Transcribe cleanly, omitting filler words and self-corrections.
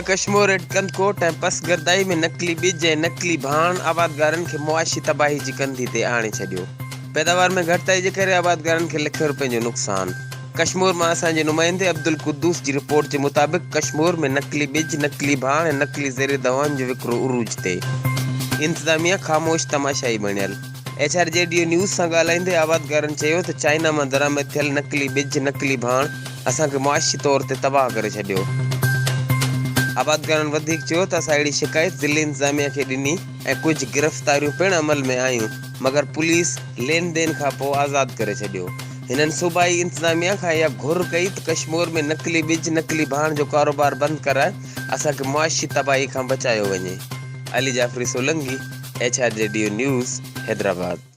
ज़िला कश्मीर एट कंदकोट ऐं पसगरदाई में नकली ॿिज ऐं नकली भाण आबादगारनि खे मुआशी तबाही जी कंधी ते आणे छॾियो। पैदावार में घटिताई जे करे आबादगारनि खे लख रुपए जो नुक़सान। कश्मीर मां असांजे नुमाइंदे अब्दुल कुद्दूस जी रिपोर्ट जे मुताबिक़ कश्मीर में नकली ॿिज, नकली भाण ऐं नकली ज़ेर दवाउनि जो विकिरो उरूज ते। इंतज़ामिया ख़ामोश तमाशाई बणियल। HRJDO न्यूज़ सां ॻाल्हाईंदे आबादगारनि चयो त चाइना मां दरामद थियल नकली ॿिज, नकली भाण असांखे मुआशी तौर ते तबाह करे छॾियो। आबादगारनि वधीक चयो त असां अहिड़ी शिकायत ज़िले इंतज़ामिया खे ॾिनी ऐं कुझु गिरफ़्तारियूं पिणु अमल में आयूं, मगर पुलिस लेन देन खां पोइ आज़ादु करे छॾियो। हिननि सूबाई इंतज़ामिया खां इहा घुर कई त कश्मीर में नकली ॿिज, नकली भाण जो कारोबार बंदि कराए असांखे मुआशी तबाही खां बचायो वञे। Ali Jafri Solanki, HRJDO news, Hyderabad.